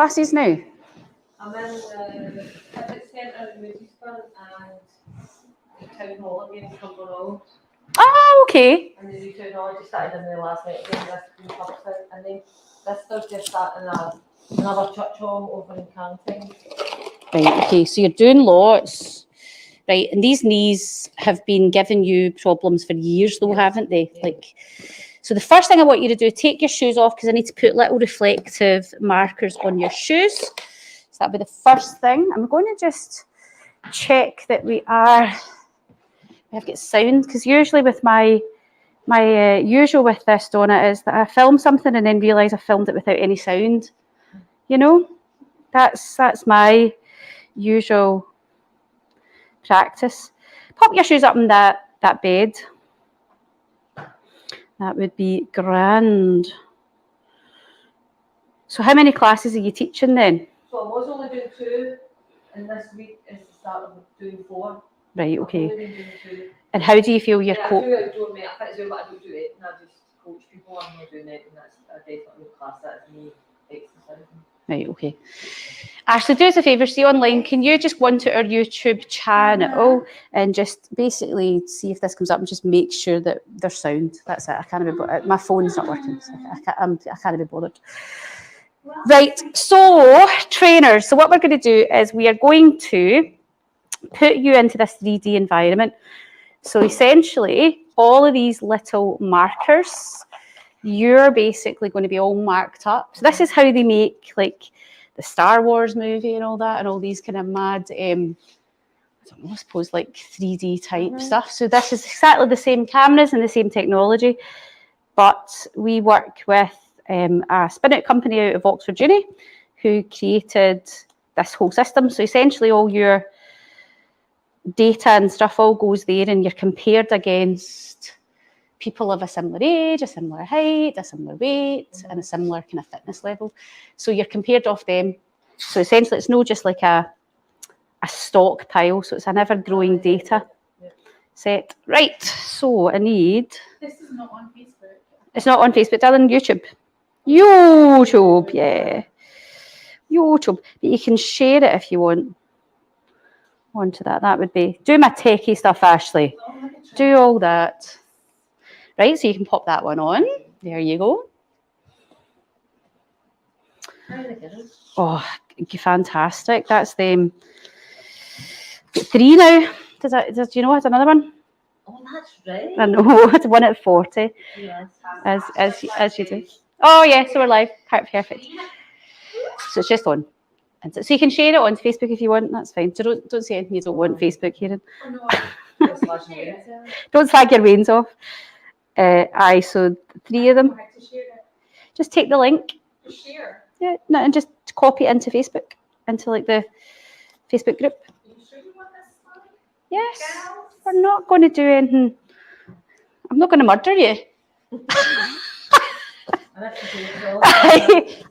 classes now? I'm in the fitness centre in Moodiesburn and the town hall again in Cumbernauld. Oh, okay. And the new town hall just started in there last night again, this public house. And then this Thursday starting another church hall over in Canting. Right, okay, so you're doing lots. Right, and these knees have been giving you problems for years though, haven't they? Yeah. So the first thing I want you to do, take your shoes off because I need to put little reflective markers on your shoes. So that'll be the first thing. I'm going to just check that we have got sound, because usually with my usual with this, Donna, is that I film something and then realise I filmed it without any sound. You know, that's my usual practice. Pop your shoes up in that bed. That would be grand. So how many classes are you teaching then? So I was only doing 2, and this week is the start of doing 4. Right, okay. I've only been doing 2. And how do you feel your coach? I do outdoor, mate. I fit but I don't do it, and I just coach people. I'm not doing it, and that's definitely a class. That's me exercising. Right, okay. Ashley, do us a favour, see online, can you just go onto our YouTube channel and just basically see if this comes up and just make sure that there's sound. That's it. I can't be bothered. My phone's not working, so I can't be bothered. Right, so trainers. So what we're going to do is we are going to put you into this 3D environment. So essentially, all of these little markers, you're basically going to be all marked up. So this is how they make like the Star Wars movie and all that, and all these kind of mad, I don't know, I suppose like 3D type stuff. So this is exactly the same cameras and the same technology, but we work with a spin-out company out of Oxford Uni who created this whole system. So essentially all your data and stuff all goes there, and you're compared against people of a similar age, a similar height, a similar weight, and a similar kind of fitness level. So you're compared off them. So essentially it's not just like a stockpile, so it's an ever-growing data set. Right, so I need... This is not on Facebook. It's not on Facebook, darling, YouTube. YouTube, yeah. YouTube. But you can share it if you want. Onto that. That would be... Do my techie stuff, Ashley. Do all that. Right, so you can pop that one on. There you go. Oh, fantastic. That's them. 3 now. Do you know what's another one? Oh, that's right. I know, it's 1 at 40. Yes. As you do. Oh, yeah, so we're live. Perfect. So it's just on. And so you can share it on Facebook if you want. That's fine. So don't say anything you don't want Facebook hearing. Don't slag your veins off. So 3 of them. Just take the link. Share. Yeah, no, and just copy it into Facebook, into like the Facebook group. Are you sure you want this one? Yes, we're not going to do anything. I'm not going to murder you.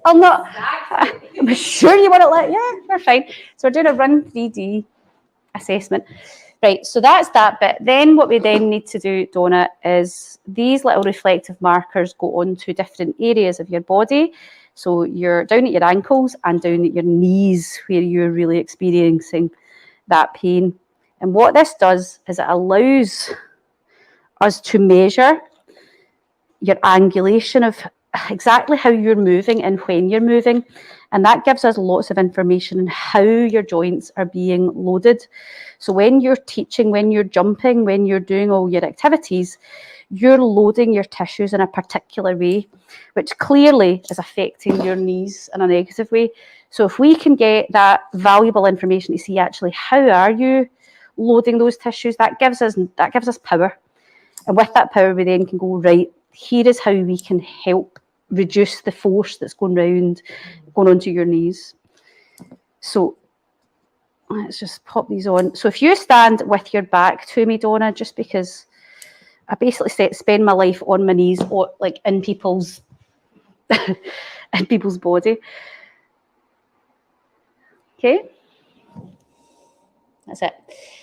I'm not. I'm sure you want it. Yeah, we're fine. So we're doing a Run 3D assessment. Right, so that's that bit. Then what we then need to do, Donna, is these little reflective markers go on to different areas of your body. So you're down at your ankles and down at your knees where you're really experiencing that pain. And what this does is it allows us to measure your angulation of exactly how you're moving and when you're moving. And that gives us lots of information on how your joints are being loaded. So when you're teaching, when you're jumping, when you're doing all your activities, you're loading your tissues in a particular way, which clearly is affecting your knees in a negative way. So if we can get that valuable information to see actually how are you loading those tissues, that gives us power. And with that power, we then can go, right, here is how we can help reduce the force that's going onto your knees. So let's just pop these on. So if you stand with your back to me, Donna, just because I basically spend my life on my knees, or like in people's body. Okay, that's it.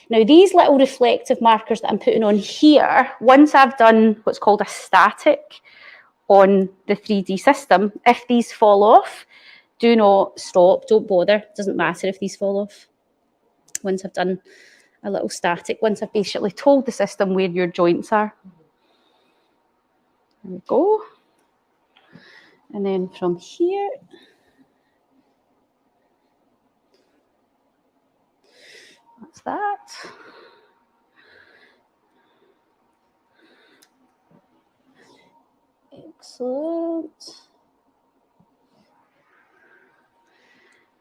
Now these little reflective markers that I'm putting on here, once I've done what's called a static on the 3D system, if these fall off, do not stop, don't bother. It doesn't matter if these fall off. Once I've done a little static, once I've basically told the system where your joints are. There we go. And then from here, that's that. Excellent.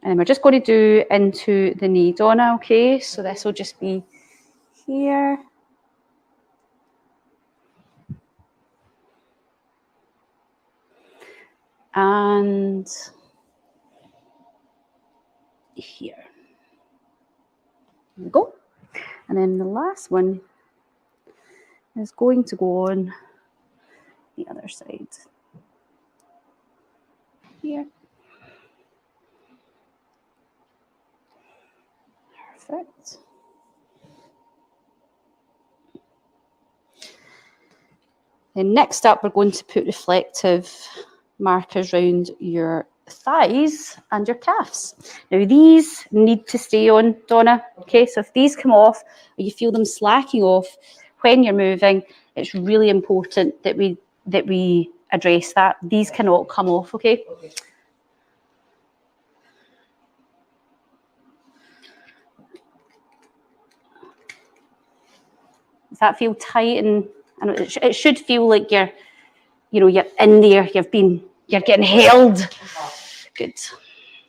And we're just going to do into the knee, Donna, okay? So this will just be here. And here. There we go. And then the last one is going to go on the other side. Here. Perfect. Then next up, we're going to put reflective markers around your thighs and your calves. Now these need to stay on, Donna. Okay, so if these come off or you feel them slacking off when you're moving, it's really important that we address that. These cannot come off, okay? Does that feel tight? And it should feel like you're in there. You're getting held. Good.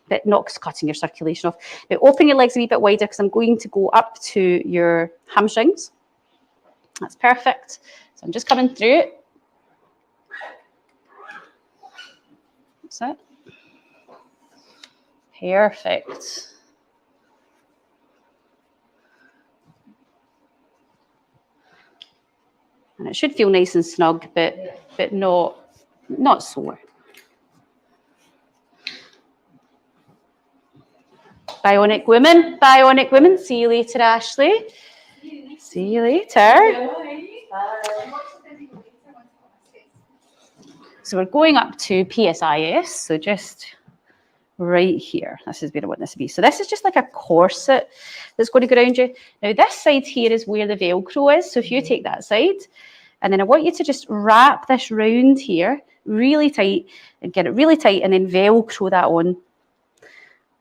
But not cutting your circulation off. Now open your legs a wee bit wider because I'm going to go up to your hamstrings. That's perfect. So I'm just coming through it. That's it. Perfect. And it should feel nice and snug, but not sore. Bionic women. See you later, Ashley. See you later. So we're going up to PSIS, so just right here. This is where I want this to be. So this is just like a corset that's going to go around you. Now this side here is where the Velcro is. So if you take that side, and then I want you to just wrap this round here really tight and get it really tight and then Velcro that on.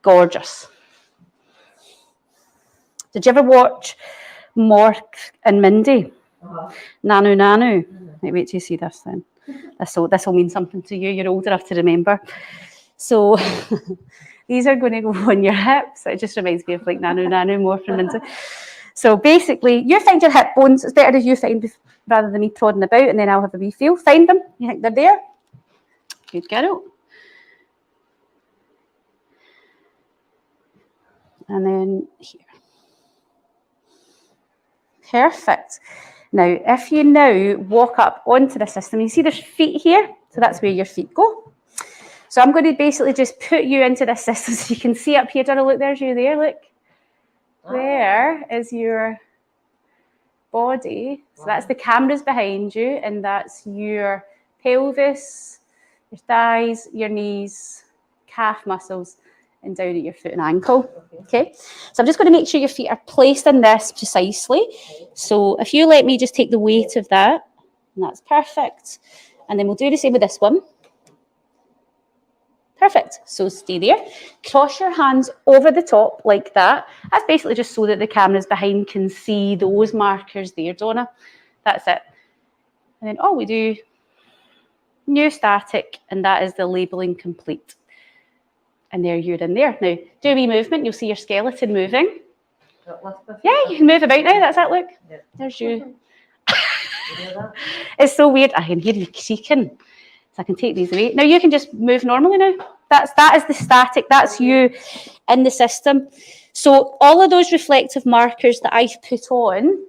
Gorgeous. Did you ever watch Mork and Mindy? Nanu. Wait till you see this then. This will mean something to you. You're old enough to remember. So these are going to go on your hips. It just reminds me of like Nanu, Mork and Mindy. So basically, you find your hip bones. It's better if you find rather than me prodding about, and then I'll have a wee feel. Find them. You think they're there? Good girl. And then here. Perfect. Now, if you now walk up onto the system, you see there's feet here? So that's where your feet go. So I'm going to basically just put you into this system so you can see up here. Donna, look, there's you there, look. There is your body. So that's the cameras behind you, and that's your pelvis, your thighs, your knees, calf muscles, and down at your foot and ankle. Okay, so I'm just going to make sure your feet are placed in this precisely. So if you let me just take the weight of that, and that's perfect. And then we'll do the same with this one. Perfect. So stay there. Cross your hands over the top like that. That's basically just so that the cameras behind can see those markers there, Donna. That's it. And then all we do, new static, and that is the labelling complete. And there you're in there. Now, do a wee movement. You'll see your skeleton moving. Yeah, you can move about now. That's it, look. Yeah. There's you. It's so weird. I can hear you creaking. So I can take these away. Now you can just move normally now. That is the static. That's you in the system. So all of those reflective markers that I've put on.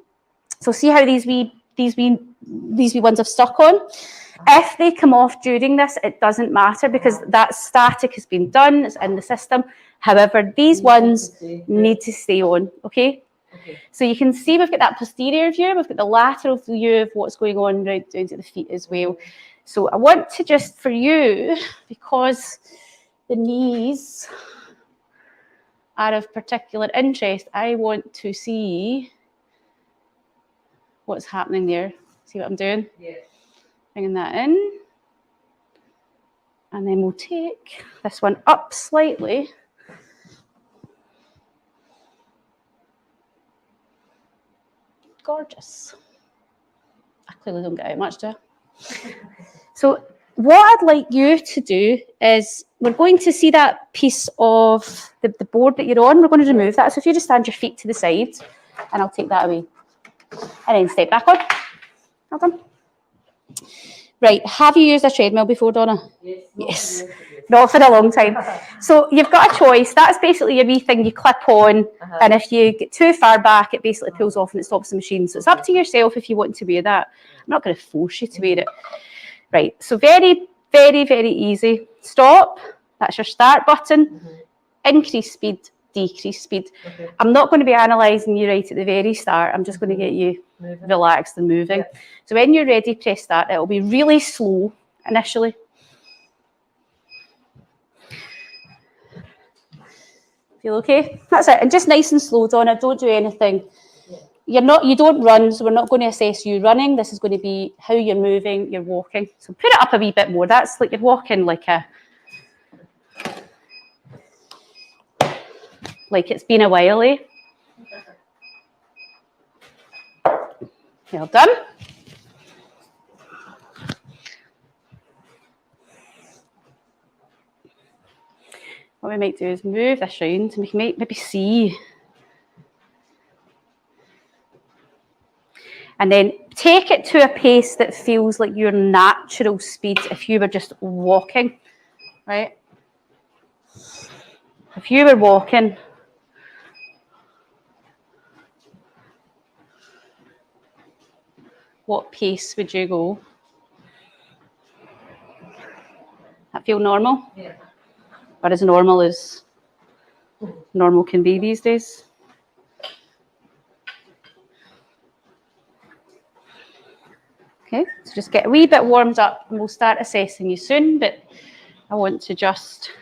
So see how these wee ones have stuck on. If they come off during this, it doesn't matter because that static has been done. It's in the system. However, these ones need to stay on. Okay. So you can see we've got that posterior view. We've got the lateral view of what's going on right down to the feet as well. So I want to just, for you, because the knees are of particular interest, I want to see what's happening there. See what I'm doing? Yeah. Bringing that in. And then we'll take this one up slightly. Gorgeous. I clearly don't get out much, do I? So what I'd like you to do is, we're going to see that piece of the board that you're on. We're going to remove that. So if you just stand your feet to the side, and I'll take that away. And then step back on. Well done. Right, have you used a treadmill before, Donna? Yes. Not for a long time. So you've got a choice. That's basically a wee thing you clip on, and if you get too far back, it basically pulls off and it stops the machine. So it's up to yourself if you want to wear that. I'm not going to force you to wear it. Right, so very, very, very easy. Stop. That's your start button. Increase speed, decrease speed. I'm not going to be analysing you right at the very start. I'm just going to get you relaxed and moving. So when you're ready, press start. It'll be really slow initially. Feel okay? That's it. And just nice and slow, Donna. Don't do anything. You don't run, so we're not going to assess you running. This is going to be how you're moving, you're walking. So put it up a wee bit more. That's like you're walking like it's been a while, eh? Well done. What we might do is move this round and we can maybe see. And then take it to a pace that feels like your natural speed if you were just walking, right? If you were walking, what pace would you go? That feel normal? Yeah. Or as normal as normal can be these days? Okay, so just get a wee bit warmed up and we'll start assessing you soon, but I want to just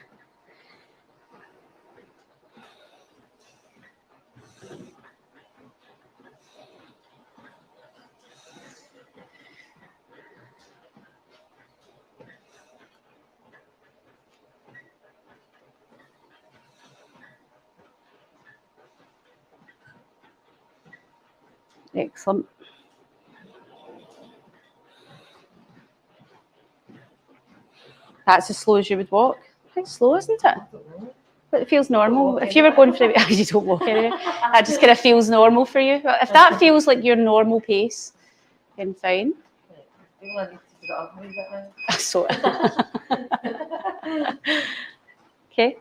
excellent. That's as slow as you would walk. Quite slow, isn't it? But it feels normal. If you were going for it, you don't walk anyway. That just kind of feels normal for you. If that feels like your normal pace, then fine. So, okay.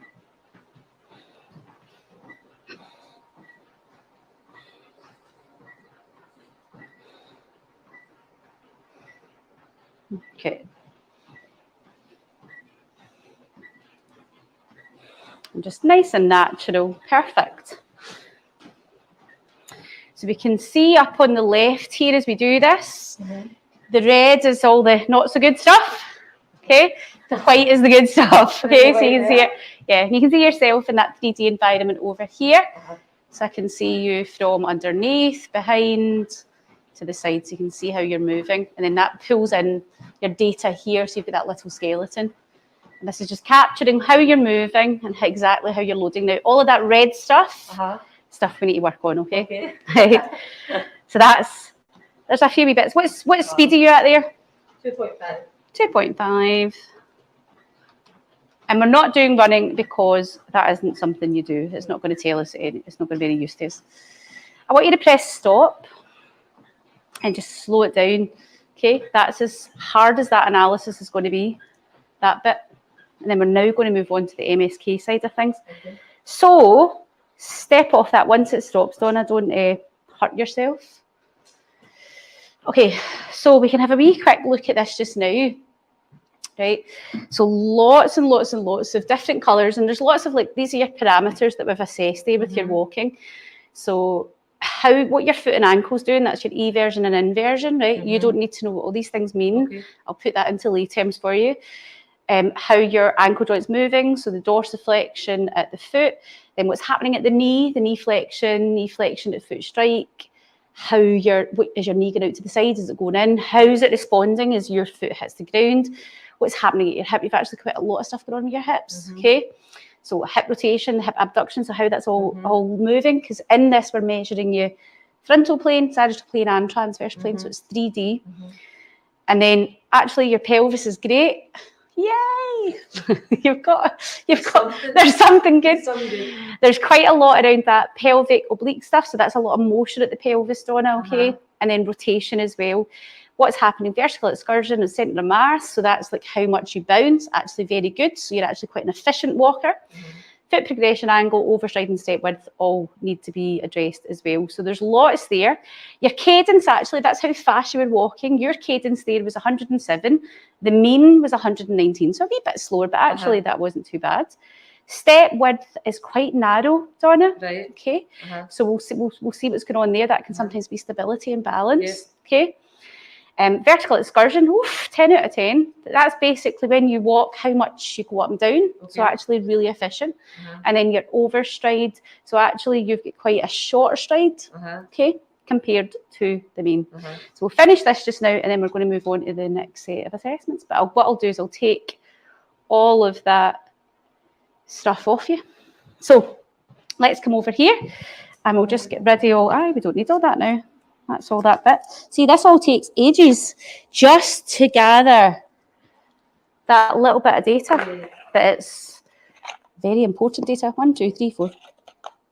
Okay. And just nice and natural. Perfect. So we can see up on the left here as we do this, the red is all the not so good stuff. Okay, the white is the good stuff. Okay, so you can see it. Yeah, you can see yourself in that 3D environment over here. So I can see you from underneath, behind, to the side, so you can see how you're moving. And then that pulls in your data here, so you've got that little skeleton. And this is just capturing how you're moving and exactly how you're loading. Now, all of that red stuff, stuff we need to work on, okay? Right. So there's a few wee bits. What speed are you at there? 2.5. 2.5. And we're not doing running because that isn't something you do. It's not going to tell us, it's not going to be any use to us. I want you to press stop and just slow it down. Okay, that's as hard as that analysis is going to be, that bit. And then we're now going to move on to the MSK side of things. Okay. So step off that once it stops, Donna. Don't hurt yourself. Okay, so we can have a wee quick look at this just now. Right, so lots and lots and lots of different colours, and there's lots of these are your parameters that we've assessed there with your walking. So what your foot and ankle's doing, that's your eversion and inversion, right? You don't need to know what all these things mean. I'll put that into lay terms for you. how your ankle joint's moving, so the dorsiflexion at the foot, then what's happening at the knee flexion at foot strike, is your knee going out to the side, is it going in, how's it responding as your foot hits the ground, what's happening at your hip. You've actually quite a lot of stuff going on with your hips, okay? So hip rotation, hip abduction, so how that's all moving, because in this we're measuring your frontal plane, sagittal plane and transverse plane, so it's 3D. And then actually your pelvis is great. Yay! you've got there's something good. There's quite a lot around that pelvic oblique stuff, so that's a lot of motion at the pelvis, Donna, okay? And then rotation as well. What's happening? Vertical excursion and centre of mass, so that's like how much you bounce, actually very good. So you're actually quite an efficient walker. Foot progression angle, overstride and step width all need to be addressed as well. So there's lots there. Your cadence, actually, that's how fast you were walking. Your cadence there was 107. The mean was 119, so a wee bit slower, but actually that wasn't too bad. Step width is quite narrow, Donna. Right. Okay. So we'll see what's going on there. That can sometimes be stability and balance. Okay. Vertical excursion, 10 out of 10. That's basically when you walk, how much you go up and down. So actually really efficient. And then your overstride, so actually you've got quite a shorter stride, okay, compared to the mean. So we'll finish this just now, and then we're going to move on to the next set of assessments. But what I'll do is I'll take all of that stuff off you. So let's come over here, and we'll just get rid of all, we don't need all that now. That's all that bit. See, this all takes ages just to gather that little bit of data, but it's very important data. 1, 2, 3, 4.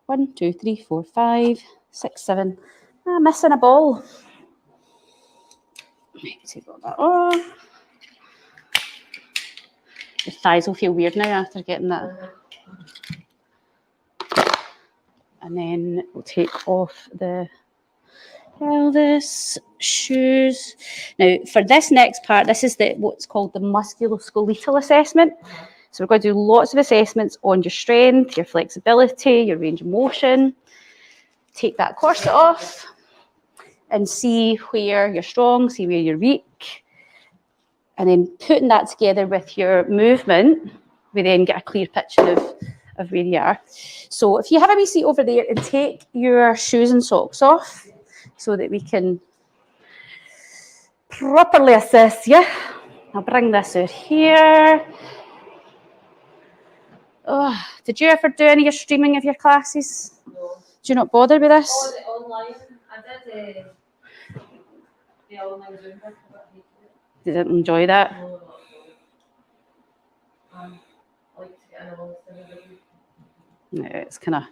1, 2, 3, 4, 5, 6, 7. I'm missing a ball. Maybe take all that off. Your thighs will feel weird now after getting that. And then we'll take off the pelvis, shoes. Now, for this next part, this is what's called the musculoskeletal assessment. So we're going to do lots of assessments on your strength, your flexibility, your range of motion. Take that corset off and see where you're strong, see where you're weak. And then putting that together with your movement, we then get a clear picture of where you are. So if you have a wee seat over there and take your shoes and socks off, so that we can properly assess you. I'll bring this out here. Oh, did you ever do any of your streaming of your classes? No. Do you not bother with this? Oh, the online. I did the online Zoom. You didn't enjoy that? No, not at all. I like to get in amongst everybody. No, it's kind of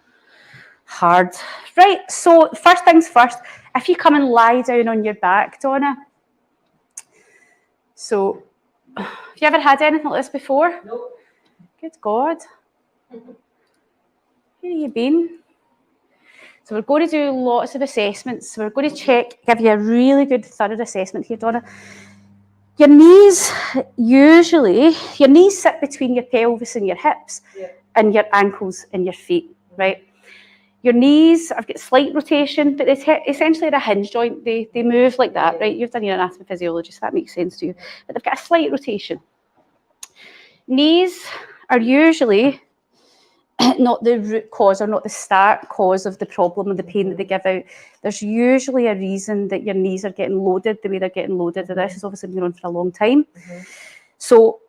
hard. Right, so first things first, if you come and lie down on your back, Donna. So, have you ever had anything like this before? Nope. Good God. Where have you been? So we're going to do lots of assessments. So we're going to give you a really good thorough assessment here, Donna. Your knees sit between your pelvis and your hips, and your ankles and your feet, right? Your knees, I've got slight rotation, but essentially they're a hinge joint. They move like that, right? You've done your anatomy physiology, so that makes sense to you. But they've got a slight rotation. Knees are usually not the root cause or not the start cause of the problem and the pain that they give out. There's usually a reason that your knees are getting loaded the way they're getting loaded. And this has obviously been on for a long time. So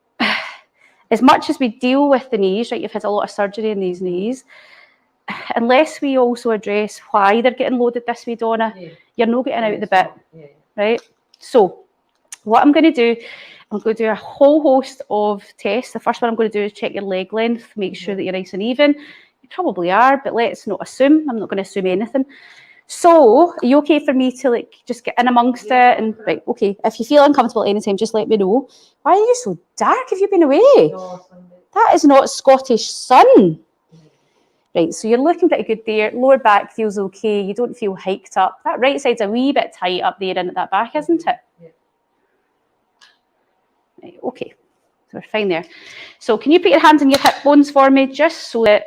as much as we deal with the knees, right, you've had a lot of surgery in these knees, unless we also address why they're getting loaded this way, Donna, you're not getting out of the bit, right? So what I'm going to do, I'm going to do a whole host of tests. The first one I'm going to do is check your leg length, make sure that you're nice and even. You probably are, but let's not assume. I'm not going to assume anything. So, are you okay for me to just get in amongst it? And right, okay. If you feel uncomfortable at any time, just let me know. Why are you so dark? Have you been away? No, Sunday. That is not Scottish sun. Right, so you're looking pretty good there. Lower back feels okay. You don't feel hiked up. That right side's a wee bit tight up there and at that back, isn't it? Yeah. Right, okay, so we're fine there. So can you put your hands on your hip bones for me, just so that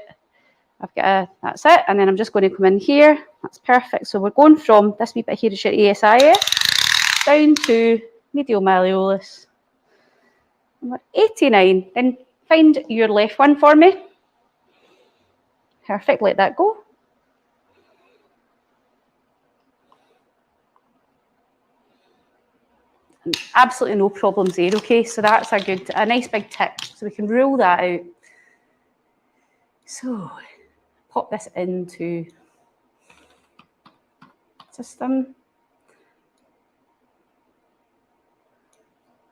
I've got that's it. And then I'm just going to come in here. That's perfect. So we're going from this wee bit here is your ASIS down to medial malleolus. We're 89. Then find your left one for me. Perfect, let that go. And absolutely no problems there, okay? So that's a nice big tick. So we can rule that out. So pop this into system.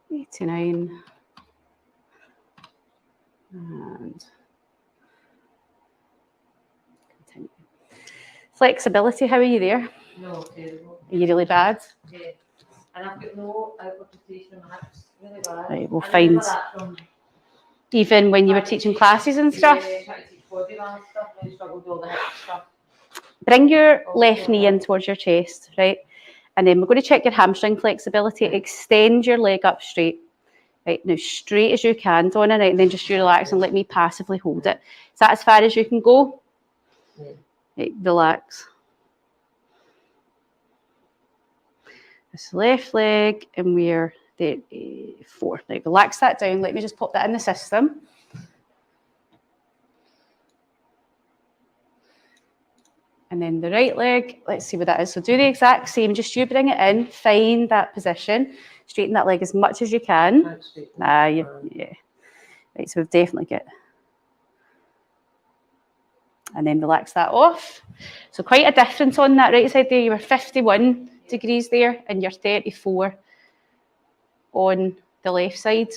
89. And continue. Flexibility, how are you there? No, terrible. Are you really bad? Yeah. And I've got no outward rotation on my hips. Really bad. Right, we'll I find, remember that from even when you were teaching classes and stuff, yeah, trying to teach body balance stuff, and I struggled with all the hip stuff. bring your left knee in towards your chest, right? And then we're going to check your hamstring flexibility. Extend your leg up straight. Right, now straight as you can, Donna, right, and then just relax and let me passively hold it. Is that as far as you can go? Yeah. Right, relax. This left leg, and we're there, 4. Right, relax that down. Let me just pop that in the system. And then the right leg, let's see what that is. So do the exact same, just you bring it in, find that position, straighten that leg as much as you can. Yeah. Right, so we've definitely got. And then relax that off. So quite a difference on that right side there. You were 51 degrees there, and you're 34 on the left side.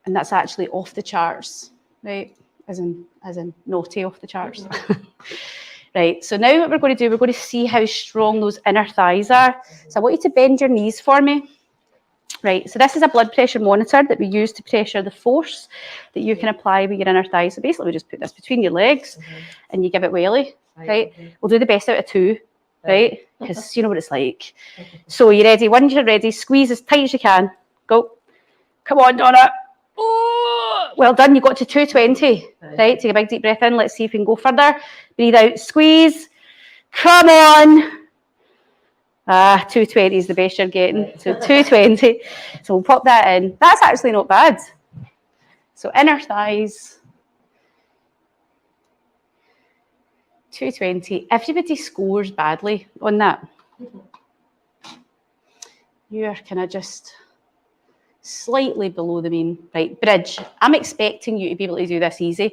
And that's actually off the charts, right? As in naughty off the charts. Right, so now what we're going to do, we're going to see how strong those inner thighs are. So I want you to bend your knees for me. Right, so this is a blood pressure monitor that we use to pressure the force that you can apply with your inner thighs. So basically we just put this between your legs and you give it welly, right? We'll do the best out of 2, right? Because you know what it's like. So you ready? Once you're ready, squeeze as tight as you can. Go. Come on, Donna. Oh, well done, you got to 220, right? Take a big deep breath in. Let's see if we can go further. Breathe out, squeeze. Come on. 220 is the best you're getting. So 220. So we'll pop that in. That's actually not bad. So inner thighs. 220. Everybody scores badly on that. You're kind of just slightly below the mean. Right, bridge. I'm expecting you to be able to do this easy. You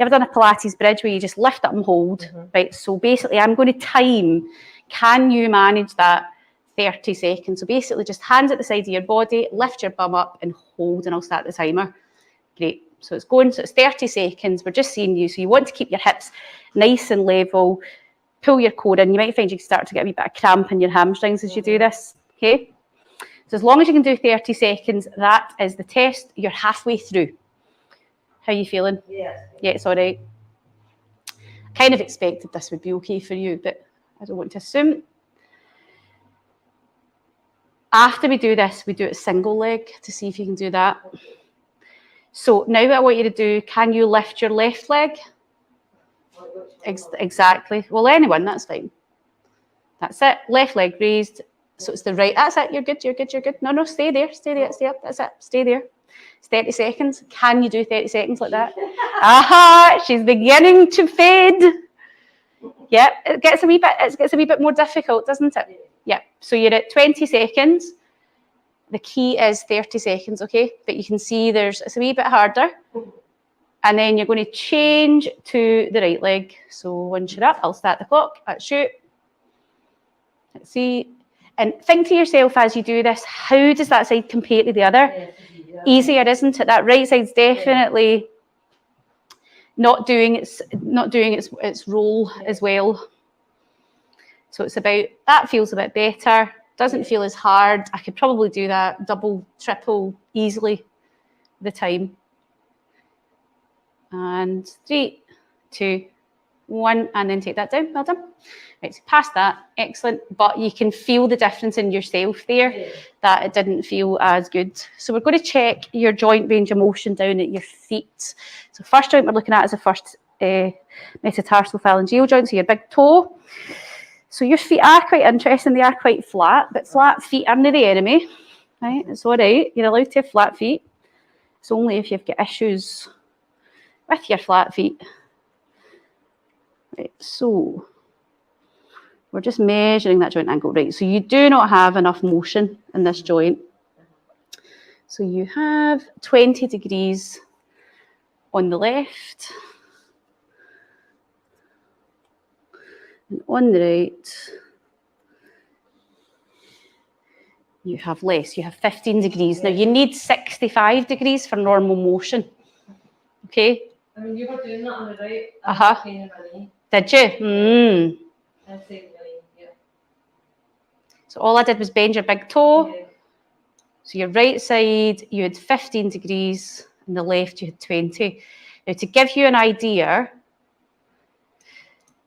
ever done a Pilates bridge where you just lift up and hold? Right, so basically I'm going to time. Can you manage that 30 seconds? So basically just hands at the side of your body, lift your bum up and hold, and I'll start the timer. Great. So it's going, so it's 30 seconds. We're just seeing you. So you want to keep your hips nice and level. Pull your core in. You might find you start to get a wee bit of cramp in your hamstrings as you do this. Okay? So as long as you can do 30 seconds, that is the test. You're halfway through. How are you feeling? Yeah. Yeah, it's all right. Kind of expected this would be okay for you, but I don't want to assume. After we do this, we do it single leg to see if you can do that. So now what I want you to do, can you lift your left leg? Exactly. Well, anyone, that's fine. That's it. Left leg raised. So it's the right. That's it. You're good. You're good. You're good. No, stay there. Stay there. Stay up. That's it. Stay there. It's 30 seconds. Can you do 30 seconds like that? Aha! She's beginning to fade. Yeah, it gets a wee bit more difficult, doesn't it? Yeah. So you're at 20 seconds. The key is 30 seconds, okay? But you can see it's a wee bit harder. And then you're going to change to the right leg. So once you're up, I'll start the clock. Let's shoot. Let's see. And think to yourself as you do this, how does that side compare to the other? Easier, isn't it? That right side's definitely not doing its role as well. So it's about, that feels a bit better. Doesn't feel as hard. I could probably do that double, triple easily the time. And 3, 2, 1, and then take that down. Well done. Right, so past that, excellent. But you can feel the difference in yourself there, that it didn't feel as good. So we're going to check your joint range of motion down at your feet. So first joint we're looking at is the first metatarsal phalangeal joint, so your big toe. So your feet are quite interesting. They are quite flat, but flat feet aren't the enemy. right? It's all right. You're allowed to have flat feet. It's only if you've got issues with your flat feet. Right, so we're just measuring that joint angle. Right, so you do not have enough motion in this joint. So you have 20 degrees on the left and on the right you have less, you have 15 degrees. Now you need 65 degrees for normal motion, okay? I mean, you were doing that on the right. Pain in my knee. Did you? I'm saying my knee, yeah. So all I did was bend your big toe. Yeah. So your right side, you had 15 degrees, and the left, you had 20. Now, to give you an idea,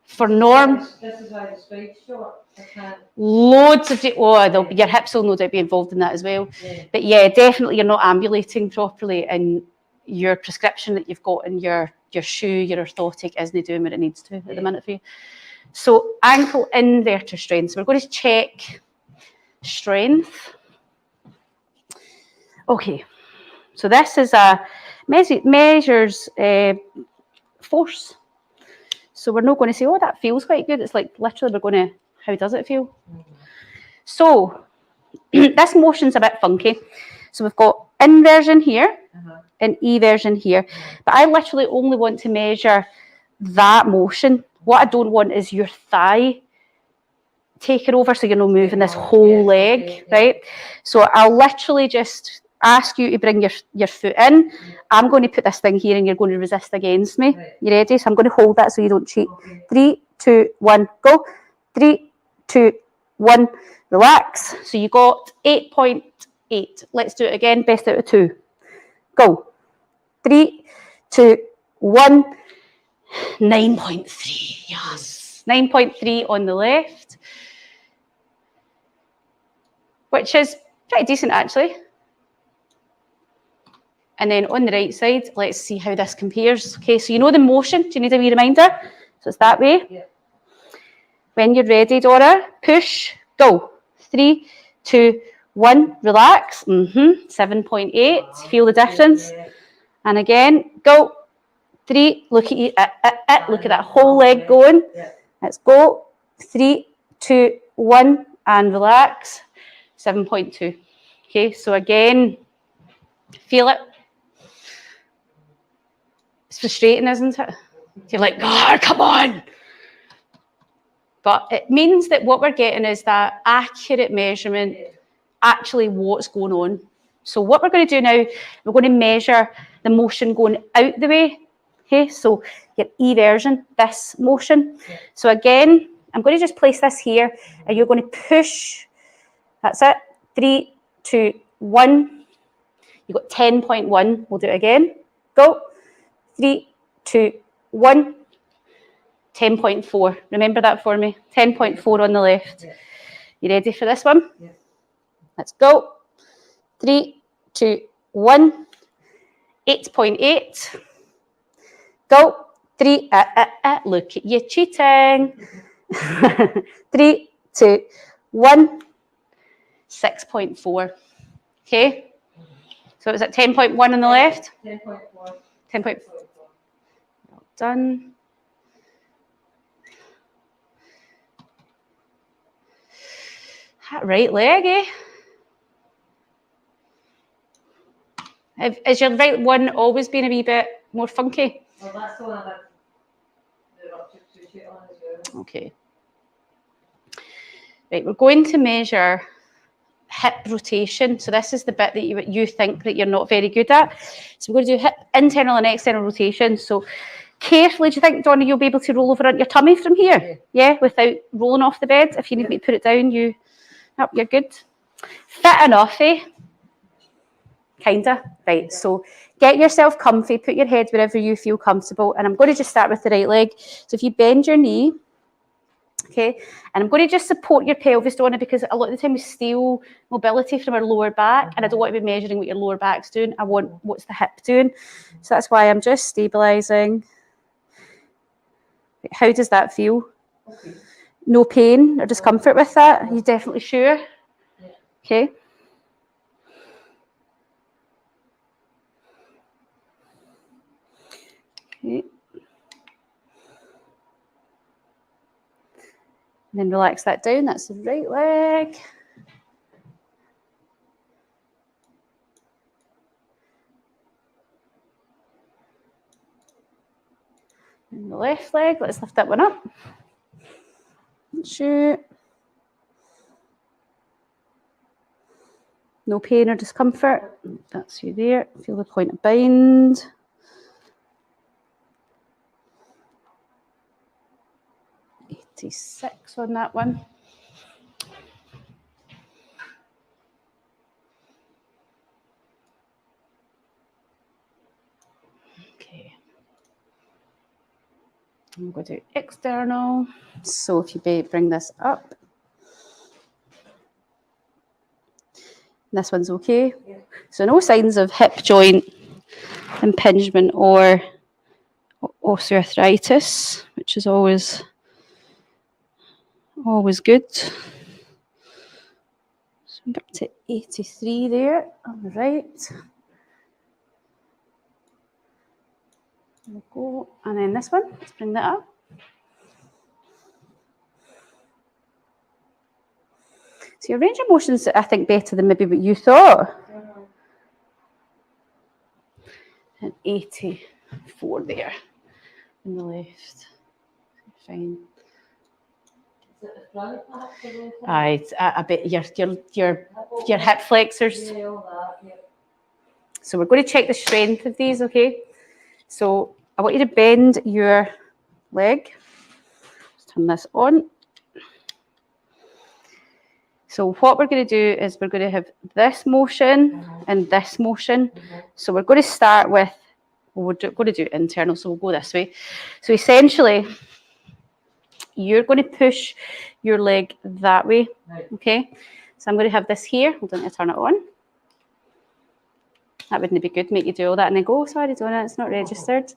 for norm... This is why the stride's short. I can't... Loads of... your hips will no doubt be involved in that as well. Yeah. But yeah, definitely you're not ambulating properly, and your prescription that you've got in your shoe, your orthotic, isn't doing what it needs to at the minute for you. So ankle inverter strength. So we're going to check strength. Okay, so this is a measures force. So we're not going to say, oh, that feels quite good. It's like literally we're going to, how does it feel? So this motion's a bit funky. So we've got inversion here and eversion here. But I literally only want to measure that motion. What I don't want is your thigh taking over, so you're not moving this whole leg, right? So I'll literally just ask you to bring your foot in. I'm going to put this thing here and you're going to resist against me. You ready? So I'm going to hold that so you don't cheat. 3, 2, 1, go. 3, 2, 1, relax. So you got 8.8. Let's do it again. Best out of 2. Go. 3, 2, 1. 9.3. Yes. 9.3 on the left, which is pretty decent actually. And then on the right side, let's see how this compares. Okay, so you know the motion. Do you need a wee reminder? So it's that way. Yeah. When you're ready, Donna, push, go. 3, 2, 1, relax. 7.8. Feel the difference. Yeah. And again, go. 3, look at you. Look at that whole leg going. Yeah. Let's go. 3, 2, 1, and relax. 7.2. Okay, so again, feel it. It's frustrating, isn't it? You're like, God, come on. But it means that what we're getting is that accurate measurement, actually what's going on. So what we're going to do now, we're going to measure the motion going out the way. Okay, so your eversion, this motion. Yeah. So again, I'm going to just place this here, and you're going to push. That's it. 3, 2, 1. You've got 10.1. We'll do it again. Go. 3, 2, 1. 10.4. Remember that for me. 10.4 on the left. Yeah. You ready for this one? Yeah. Let's go. 3, 2, 1. 8.8. Go. 3. Look at you cheating. 3, 2, 1. 6.4. Okay. So is it 10.1 on the left? 10.4. 10.4. Well done. That right leg, eh? Is your right one always been a wee bit more funky? Well, that's the one I had the ruptured tooth on as well. Okay. Right, we're going to measure hip rotation. So this is the bit that you think that you're not very good at. So we're going to do hip internal and external rotation. So carefully, do you think, Donna, you'll be able to roll over on your tummy from here? Yeah, without rolling off the bed? If you need me to put it down, you're good. Fit enough, eh? Kinda. Right, so get yourself comfy, put your head wherever you feel comfortable, and I'm going to just start with the right leg. So if you bend your knee, okay, and I'm going to just support your pelvis, Donna, because a lot of the time we steal mobility from our lower back, and I don't want to be measuring what your lower back's doing. I want what's the hip doing. So that's why I'm just stabilising. How does that feel? Okay. No pain or discomfort with that? Are you definitely sure? Okay. Okay. And then relax that down. That's the right leg. And the left leg. Let's lift that one up. Shoot. No pain or discomfort. That's you there. Feel the point of bind. .86 on that one. Okay. I'm going to do external. So if you bring this up. This one's okay. Yeah. So no signs of hip joint impingement or osteoarthritis, which is always good. So I'm up to 83 there on the right. There we go. And then this one, let's bring that up. So your range of motion is, I think, better than maybe what you thought. And 84 there on the left. Fine. Is it the front part of the Aye, I bet your hip flexors. Yeah, all that, yeah. So we're going to check the strength of these, okay? So I want you to bend your leg. Let's turn this on. So what we're going to do is we're going to have this motion and this motion. So we're going to start with, we're going to do it internal, so we'll go this way. So essentially, you're going to push your leg that way, okay? So I'm going to have this here. Hold on, to turn it on. That wouldn't be good, make you do all that and then go, oh, sorry, Donna, it's not registered.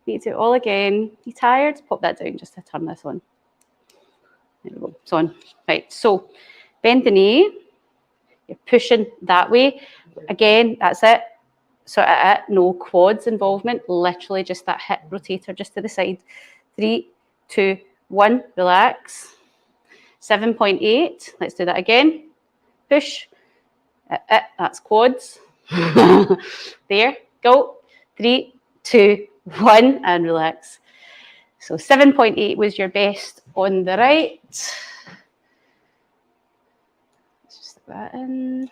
Need to do it all again. You tired? Pop that down just to turn this on. There we go, it's on. Right, so bend the knee. You're pushing that way. Again, that's it. So no quads involvement, literally just that hip rotator just to the side. 3, 2, 1, relax. 7.8, let's do that again. Push. That's quads. There, go. 3, 2, 1, and relax. So 7.8 was your best on the right. Let's just stick that in.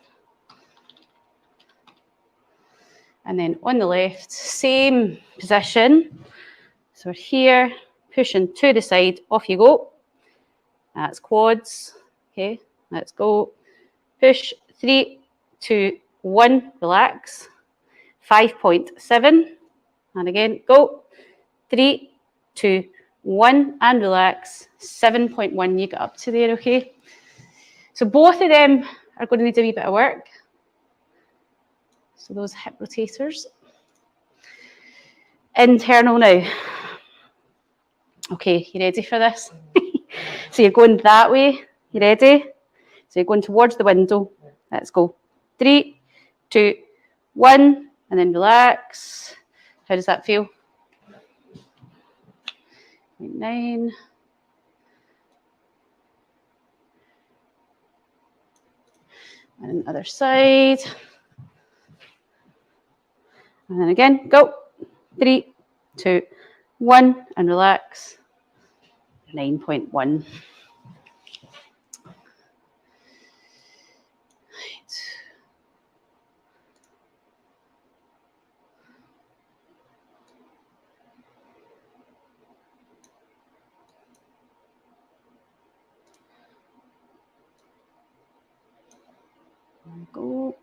And then on the left, same position. So we're here, pushing to the side, off you go. That's quads. Okay, let's go. Push, 3, 2, 1, relax. 5.7, and again, go. 3, 2, 1, and relax. 7.1, you get up to there, okay? So both of them are going to need a wee bit of work. So those hip rotators. Internal now. Okay, you ready for this? So you're going that way. You ready? So you're going towards the window. Let's go. 3, 2, 1, and then relax. How does that feel? 9. And other side. And then again, go. 3, 2, 1, and relax. 9.1. Go.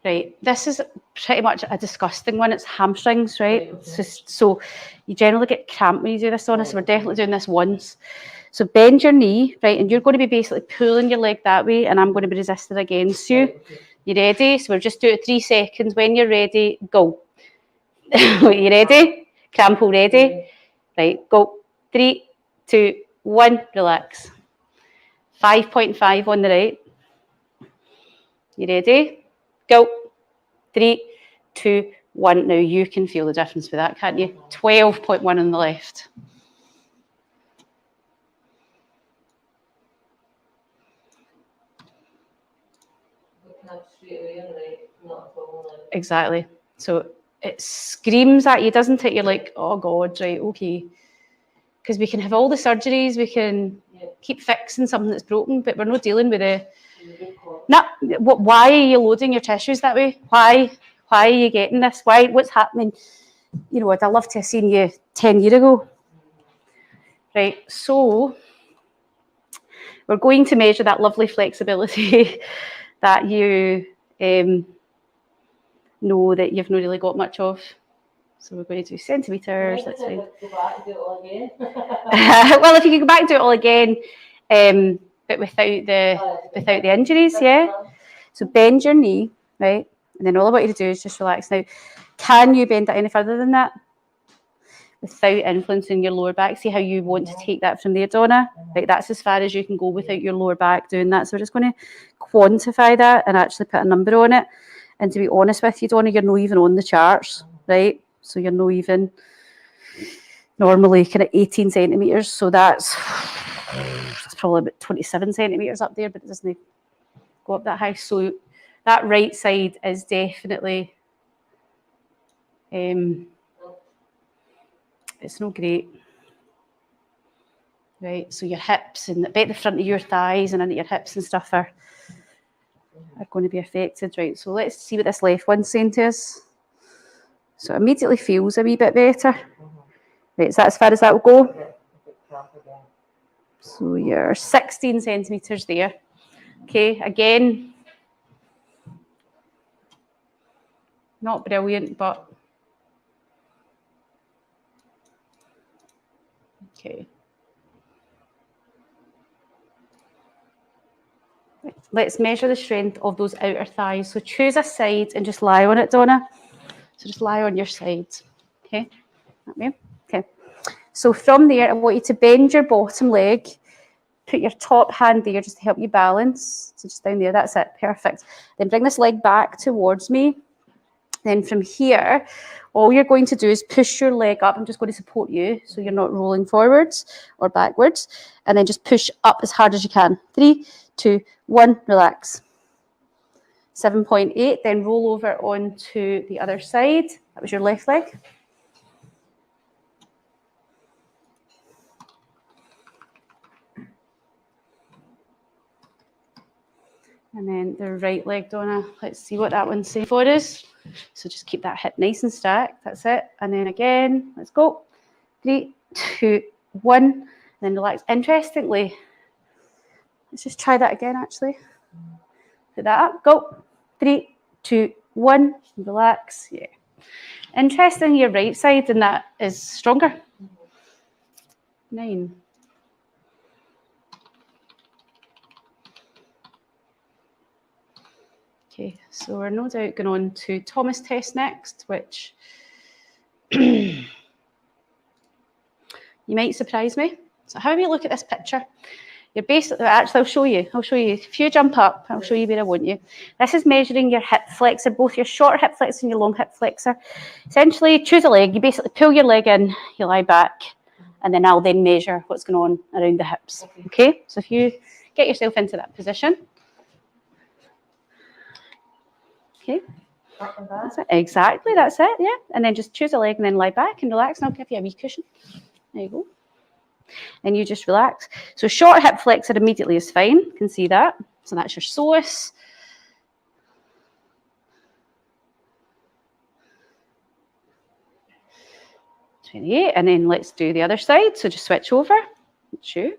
Right, this is pretty much a disgusting one. It's hamstrings, right? Okay. So you generally get cramp when you do this on us. So we're definitely doing this once. So bend your knee, right? And you're going to be basically pulling your leg that way, and I'm going to be resisting against you. Okay. You ready? So we'll just do it 3 seconds. When you're ready, go. You ready? Cramp all ready? Right, go. 3, 2, 1, relax. 5.5 on the right. You ready? Go. 3, 2, 1. Now you can feel the difference with that, can't you? 12.1 on the left. Exactly. So it screams at you, doesn't it? You're like, oh God, right, okay. Because we can have all the surgeries, we can keep fixing something that's broken, but we're not dealing with the... No, why are you loading your tissues that way? Why are you getting this? What's happening? You know, I'd love to have seen you 10 years ago. Right, so we're going to measure that lovely flexibility that you know that you've not really got much of. So we're going to do centimetres. That's fine. Go back and do it all again. Well, if you can go back and do it all again, but without the injuries, yeah. So bend your knee, right? And then all I want you to do is just relax. Now, can you bend it any further than that? Without influencing your lower back. See how you want to take that from there, Donna? Right, that's as far as you can go without your lower back doing that. So we're just going to quantify that and actually put a number on it. And to be honest with you, Donna, you're not even on the charts, right? So you're not even normally kind of 18 centimetres. So that's probably about 27 centimetres up there, but it doesn't go up that high. So that right side is definitely... it's not great, right? So your hips and about the front of your thighs and into your hips and stuff are going to be affected, right? So let's see what this left one's saying to us. So it immediately feels a wee bit better. Right, is that as far as that will go? So you're 16 centimetres there. Okay, again, not brilliant, but okay. Let's measure the strength of those outer thighs. So choose a side and just lie on it, Donna. So just lie on your side. Okay, that way. Okay. So from there, I want you to bend your bottom leg. Put your top hand there just to help you balance. So just down there, that's it, perfect. Then bring this leg back towards me. Then from here, all you're going to do is push your leg up. I'm just going to support you so you're not rolling forwards or backwards. And then just push up as hard as you can. 3, 2, 1, relax. 7.8, then roll over onto the other side. That was your left leg. And then the right leg, Donna. Let's see what that one's saying for us. So just keep that hip nice and stacked. That's it. And then again, let's go. 3, 2, 1. And then relax. Interestingly, let's just try that again, actually. Put that up. Go. 3, 2, 1. Relax. Yeah. Interesting, your right side, and that is stronger. 9. Okay, so we're no doubt going on to Thomas test next, which you might surprise me. So have a look at this picture. You're basically, actually, I'll show you. If you jump up, I'll show you where I want you. This is measuring your hip flexor, both your short hip flexor and your long hip flexor. Essentially, choose a leg. You basically pull your leg in, you lie back, and then I'll then measure what's going on around the hips. Okay? So if you get yourself into that position. Okay. That's it. Exactly, that's it, yeah. And then just choose a leg and then lie back and relax, and I'll give you a wee cushion. There you go. And you just relax. So short hip flexor immediately is fine. You can see that. So that's your psoas. .28, and then let's do the other side. So just switch over. That's you.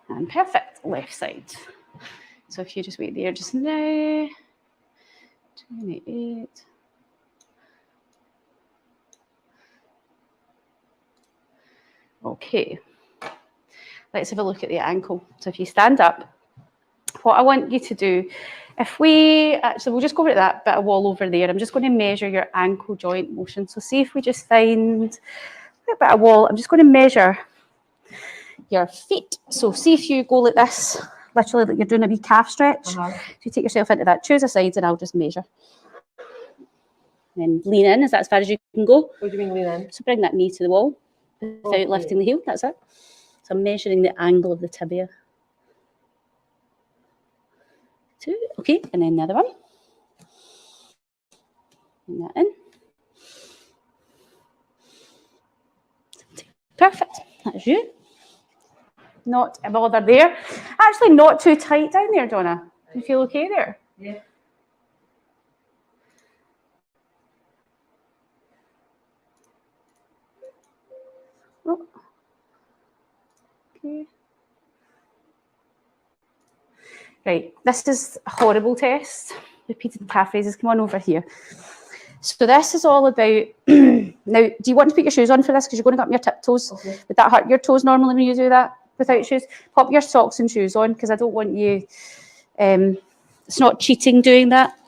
And perfect, left side. So if you just wait there just now. 28. Okay. Let's have a look at the ankle. So if you stand up, what I want you to do, if we, actually we'll just go over to that bit of wall over there. I'm just going to measure your ankle joint motion. So see if we just find a bit of wall. I'm just going to measure your feet. So see if you go like this, literally like you're doing a wee calf stretch. So you take yourself into that, choose a side and I'll just measure. And then lean in, is that as far as you can go? What do you mean lean in? So bring that knee to the wall without lifting the heel, that's it. So I'm measuring the angle of the tibia. 2, okay, and then the other one. Bring that in. Perfect, that's you. Not a bother there. Actually not too tight down there, Donna. You feel okay there? Yeah. Oh. Okay. Right, this is a horrible test. Repeated calf raises, come on over here. So this is all about, now, do you want to put your shoes on for this? Because you're going to go up your tiptoes. Okay. Would that hurt your toes normally when you do that without shoes? Pop your socks and shoes on because I don't want you, it's not cheating doing that.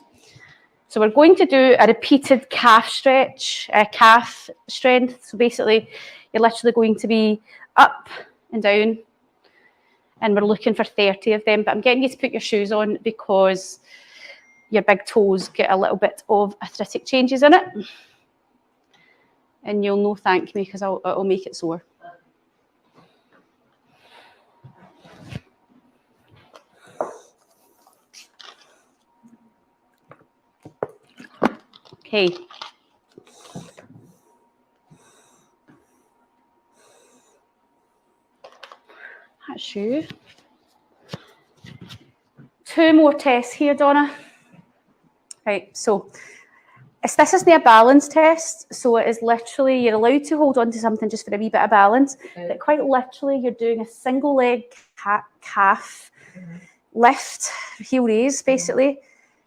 So we're going to do a repeated calf stretch, calf strength. So basically, you're literally going to be up and down, and we're looking for 30 of them. But I'm getting you to put your shoes on because your big toes get a little bit of arthritic changes in it. And you'll no thank me because it'll make it sore. Okay. That's you. 2 more tests here, Donna. Right, so this isn't a balance test, so it is literally, you're allowed to hold on to something just for a wee bit of balance, but quite literally you're doing a single leg calf lift, heel raise basically.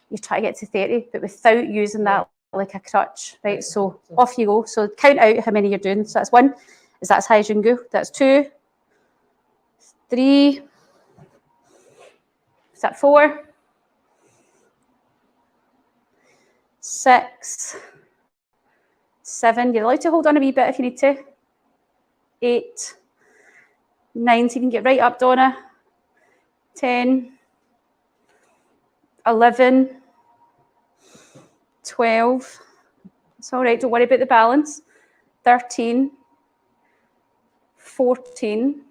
You try to get to 30, but without using that like a crutch, right? So off you go. So count out how many you're doing. So that's 1, is that as high as you can go? That's 2, 3, is that 4, 6, 7, you're allowed to hold on a wee bit if you need to. 8, 9, so you can get right up, Donna. 10, 11, 12, it's all right, don't worry about the balance. 13, 14,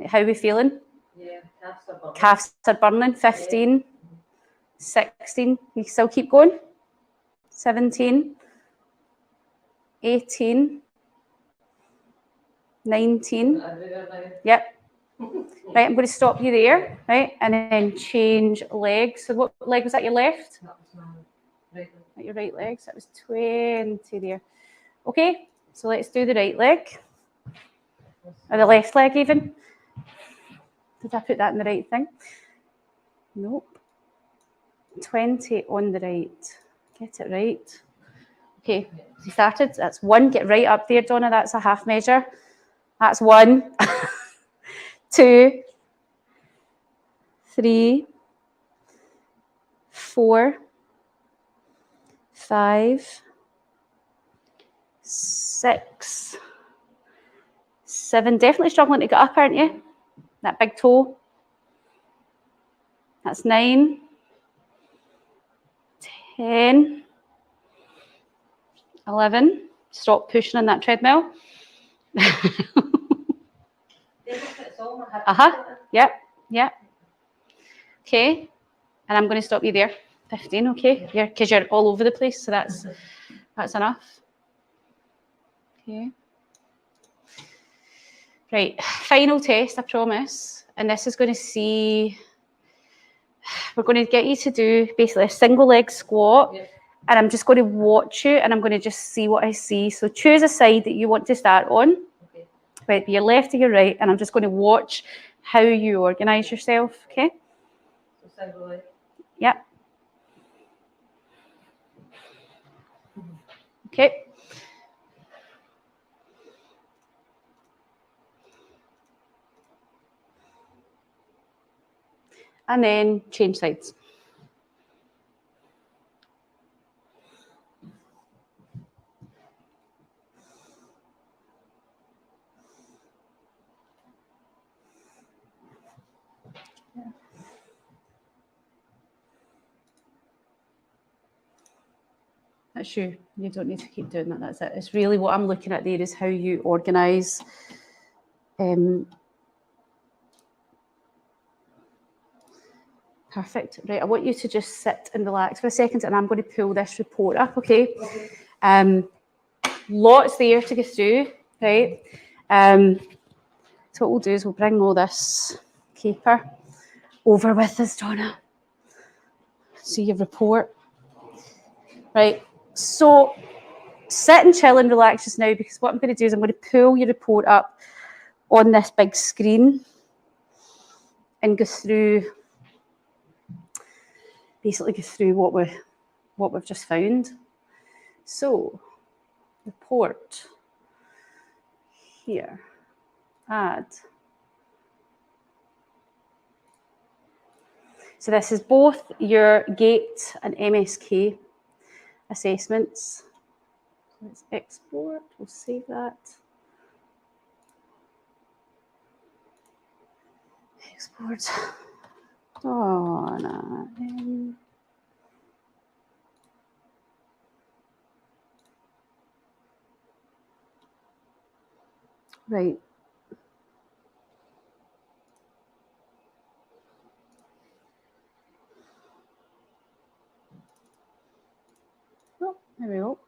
how are we feeling? Yeah, calves are burning. Calves are burning. 15, 16, you still keep going. 17, 18, 19, yep. Right, I'm going to stop you there, right, and then change legs. So what leg was that, your left? Right. At your right leg, so that was 20 there. Okay, so let's do the right leg, or the left leg even. Did I put that in the right thing? Nope. 20 on the right. Get it right. Okay, you started. That's 1. Get right up there, Donna. That's a half measure. That's 1. 2, 3, 4, 5, 6, 7. Definitely struggling to get up, aren't you? That big toe. That's 9, 10, 11. Stop pushing on that treadmill. Yep, yep. Okay, and I'm going to stop you there. 15, okay? Yeah, because you're all over the place, so that's enough. Okay. Right, final test, I promise. And this is going to see, we're going to get you to do basically a single leg squat. Yep. And I'm just going to watch you and I'm going to just see what I see. So choose a side that you want to start on. Okay. Right, be your left or your right, and I'm just going to watch how you organise yourself, okay? So single leg. Yep. Okay. and then change sides. That's you. You don't need to keep doing that. That's it. It's really what I'm looking at there is how you organise. Perfect. Right, I want you to just sit and relax for a second, and I'm going to pull this report up, okay? Lots there to go through, right? So what we'll do is we'll bring all this caper over with us, Donna. See your report. Right, so sit and chill and relax just now, because what I'm going to do is I'm going to pull your report up on this big screen and go through, basically go through what we've just found. So, report here, add. So this is both your Gait and MSK assessments. Let's export, we'll save that. Export. Donna. Right. Oh, there we go.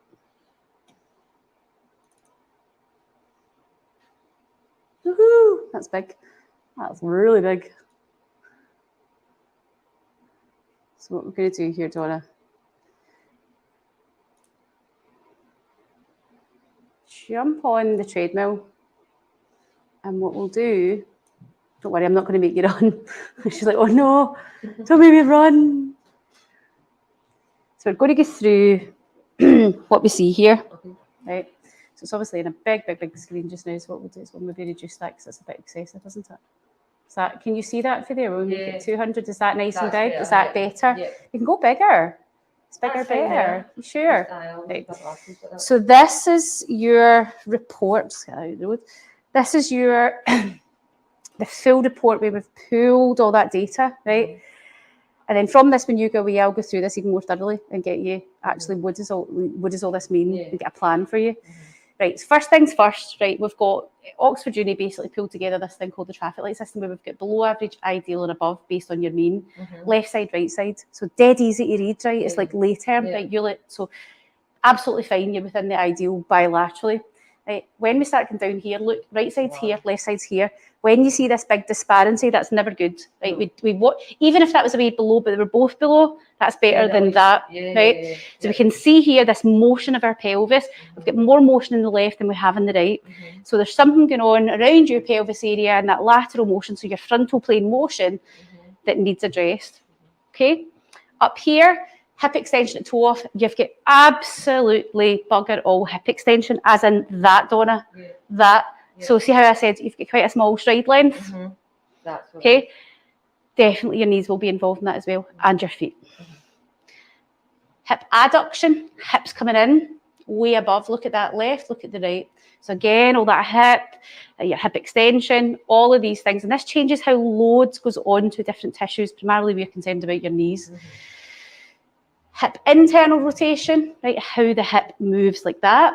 Woohoo! That's big. That's really big. So what we're going to do here, Donna, jump on the treadmill, and what we'll do, don't worry, I'm not going to make you run. She's like, oh no, don't make me run. So we're going to go through what we see here, right? So it's obviously in a big screen just now, so what we'll do is we'll maybe reduce that because it's a bit excessive, isn't it? Is that, can you see that for there? When we get 200, is that nice and big? Is that better? Yeah. You can go bigger. It's bigger, That's fine, better. You sure? Right. So this is your report. This is your the full report where we've pulled all that data, right? And then from this, when you go away, I'll go through this even more thoroughly and get you actually what does all this mean, and get a plan for you. Right, so first things first, right, we've got Oxford Uni basically pulled together this thing called the traffic light system, where we've got below average, ideal and above based on your mean, left side, right side. So dead easy to read, right? It's like lay term, right? So absolutely fine, you're within the ideal bilaterally. Right, when we start going down here, look, right side's here, left side's here. When you see this big disparity, that's never good, right? We even if that was a way below, but they were both below, that's better than that, right? So we can see here this motion of our pelvis. We've got more motion in the left than we have in the right. So there's something going on around your pelvis area and that lateral motion, so your frontal plane motion, that needs addressed. Okay, up here, hip extension at toe off, you've got absolutely bugger all hip extension, as in that, Donna, that. So see how I said you've got quite a small stride length? That's okay, definitely your knees will be involved in that as well, and your feet. Hip adduction, hips coming in, way above, look at that left, look at the right. So again, all that hip, your hip extension, all of these things, and this changes how loads goes on to different tissues, primarily we're concerned about your knees. Hip internal rotation, right, how the hip moves like that.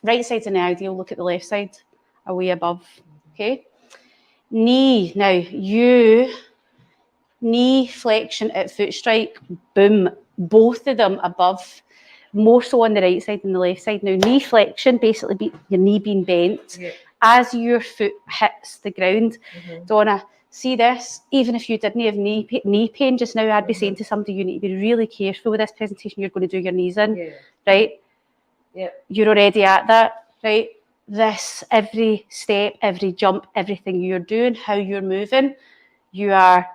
Right side's an ideal, look at the left side, away above, okay? Knee, now knee flexion at foot strike, boom, both of them above, more so on the right side than the left side. Now knee flexion, basically your knee being bent as your foot hits the ground. Donna, see this, even if you didn't have knee pain just now, I'd be saying to somebody, you need to be really careful with this presentation you're going to do your knees in, right? You're already at that, right? This, every step, every jump, everything you're doing, how you're moving, you are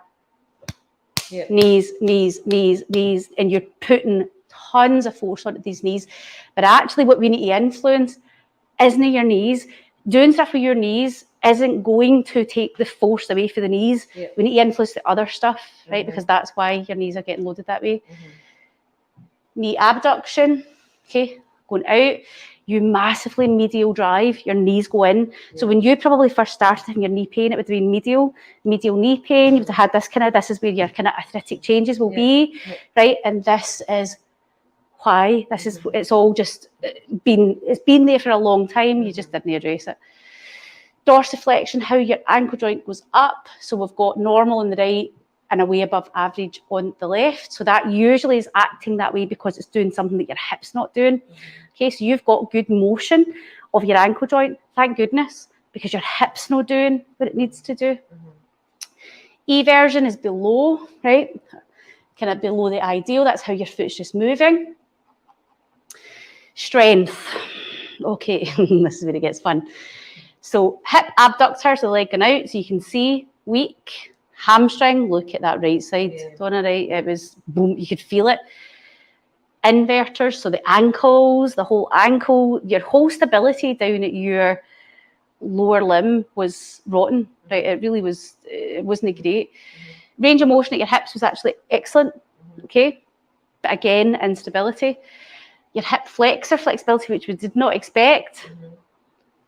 knees, and you're putting tons of force onto these knees. But actually what we need to influence isn't your knees. Doing stuff with your knees isn't going to take the force away for the knees. Yeah. We need to influence the other stuff, right? Mhm. Because that's why your knees are getting loaded that way. Knee abduction, okay, going out. You massively medial drive, your knees go in. So when you probably first started having your knee pain, it would have been medial knee pain. You would have had this is where your kind of arthritic changes will be, right? And this is why. It's all just it's been there for a long time. You just didn't address it. Dorsiflexion, how your ankle joint goes up. So we've got normal on the right and a way above average on the left. So that usually is acting that way because it's doing something that your hip's not doing. Okay, so you've got good motion of your ankle joint, thank goodness, because your hip's not doing what it needs to do. Eversion is below, right? Kind of below the ideal. That's how your foot's just moving. Strength. Okay, this is where it gets fun. So hip abductor, so the leg going out, so you can see weak. Hamstring, look at that right side, Donna, right? It was boom, you could feel it. Inverters, so the ankles, the whole ankle, your whole stability down at your lower limb was rotten, right? It really was, it wasn't great. Range of motion at your hips was actually excellent, okay? But again, instability. Your hip flexor flexibility, which we did not expect,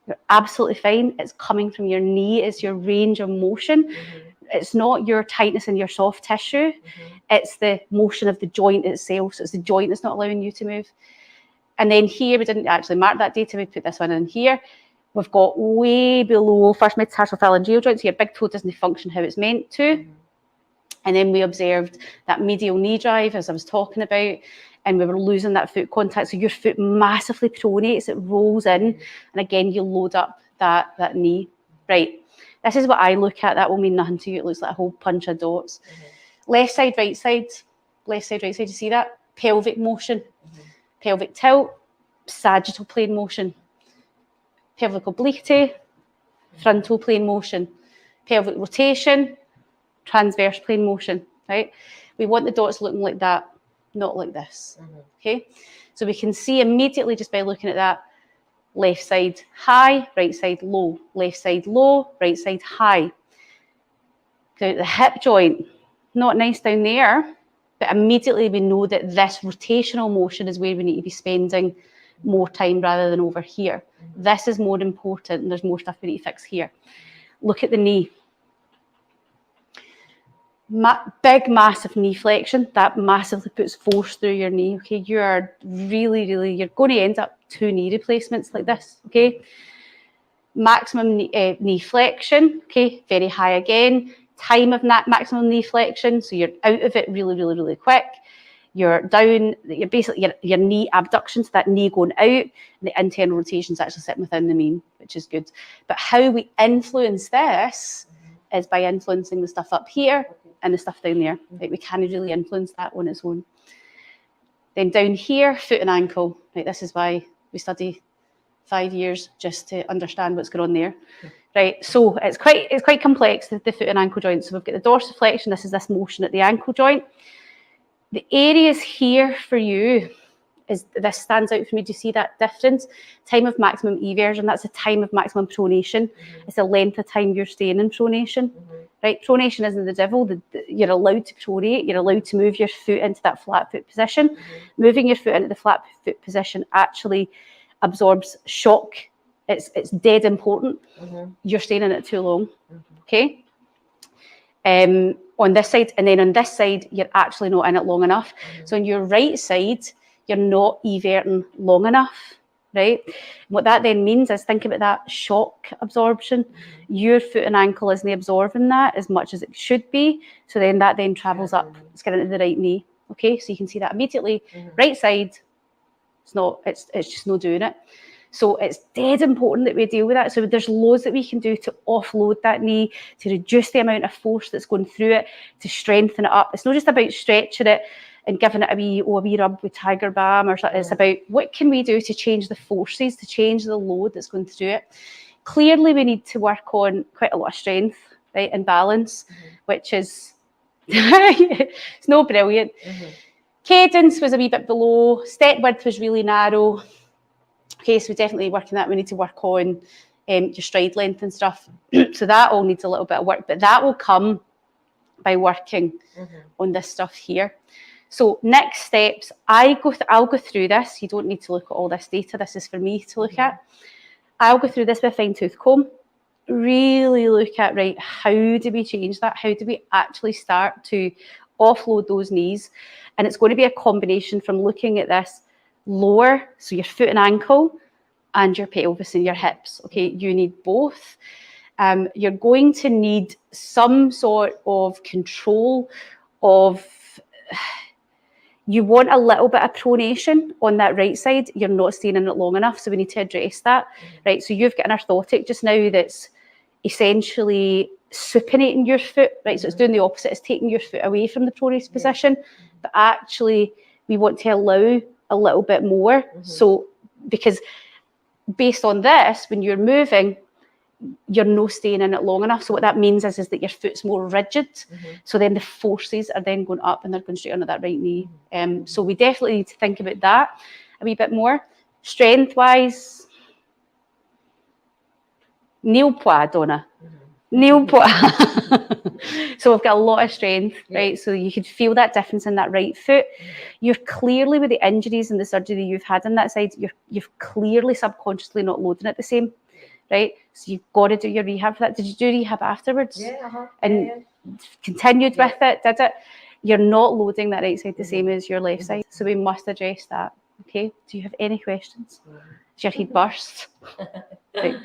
you're absolutely fine. It's coming from your knee, it's your range of motion. It's not your tightness in your soft tissue. It's the motion of the joint itself. So it's the joint that's not allowing you to move. And then here, we didn't actually mark that data. We put this one in here. We've got way below first metatarsophalangeal joint. So your big toe doesn't function how it's meant to. And then we observed that medial knee drive, as I was talking about, and we were losing that foot contact. So your foot massively pronates, it rolls in. And again, you load up that knee. Right. This is what I look at. That will mean nothing to you. It looks like a whole bunch of dots. Left side, right side. Left side, right side. You see that? Pelvic motion. Pelvic tilt. Sagittal plane motion. Pelvic obliquity. Frontal plane motion. Pelvic rotation. Transverse plane motion. Right? We want the dots looking like that, not like this. Okay? So we can see immediately just by looking at that, left side high, right side low, left side low, right side high. Down the hip joint, not nice down there, but immediately we know that this rotational motion is where we need to be spending more time rather than over here. This is more important and there's more stuff we need to fix here. Look at the knee. Big, massive knee flexion, that massively puts force through your knee, okay? You are really, you're going to end up 2 knee replacements like this, okay? Maximum knee flexion, okay? Very high again. Time of maximum knee flexion, so you're out of it really quick. You're down, you're basically, your knee abduction, so that knee going out, and the internal rotation is actually sitting within the mean, which is good. But how we influence this is by influencing the stuff up here and the stuff down there. Right? We can't really influence that on its own. Then down here, foot and ankle. Right? This is why we study 5 years just to understand what's going on there. Right? So it's quite complex, the foot and ankle joint. So we've got the dorsiflexion. This is this motion at the ankle joint. The areas here for you is this stands out for me. Do you see that difference? Time of maximum eversion, that's the time of maximum pronation. It's the length of time you're staying in pronation. Right? Pronation isn't the devil. You're allowed to pronate. You're allowed to move your foot into that flat foot position. Moving your foot into the flat foot position actually absorbs shock. It's dead important. You're staying in it too long. Okay? On this side, and then on this side, you're actually not in it long enough. So on your right side, you're not everting long enough, right? What that then means is, think about that shock absorption. Your foot and ankle isn't absorbing that as much as it should be. So then that then travels up, it's getting into the right knee. Okay, so you can see that immediately. Right side, it's just not doing it. So it's dead important that we deal with that. So there's loads that we can do to offload that knee, to reduce the amount of force that's going through it, to strengthen it up. It's not just about stretching it and giving it a wee rub with Tiger Balm or something. It's about what can we do to change the forces, to change the load that's going through it. Clearly, we need to work on quite a lot of strength, right, and balance, which is it's no brilliant. Cadence was a wee bit below. Step width was really narrow. Okay, so we're definitely working that. We need to work on your stride length and stuff. So that all needs a little bit of work, but that will come by working on this stuff here. So next steps, I'll go through this. You don't need to look at all this data. This is for me to look at. I'll go through this with a fine tooth comb. Really look at, right, how do we change that? How do we actually start to offload those knees? And it's going to be a combination from looking at this lower, so your foot and ankle, and your pelvis and your hips. Okay, you need both. You're going to need some sort of control of, you want a little bit of pronation on that right side. You're not staying in it long enough, so we need to address that. Right, so you've got an orthotic just now that's essentially supinating your foot, right? So it's doing the opposite, it's taking your foot away from the pronation position, but actually we want to allow a little bit more. So, because based on this, when you're moving, you're not staying in it long enough. So what that means is that your foot's more rigid. So then the forces are then going up and they're going straight onto that right knee. So we definitely need to think about that a wee bit more. Strength-wise, nail pois, Donna. Nail pois. So we've got a lot of strength, right? So you could feel that difference in that right foot. You're clearly, with the injuries and the surgery you've had on that side, you've clearly subconsciously not loading it the same. Right, so you've got to do your rehab for that. Did you do rehab afterwards? And continued with it? Did it? You're not loading that right side the same as your left side, so we must address that. Okay. Do you have any questions? Is your head burst? Right.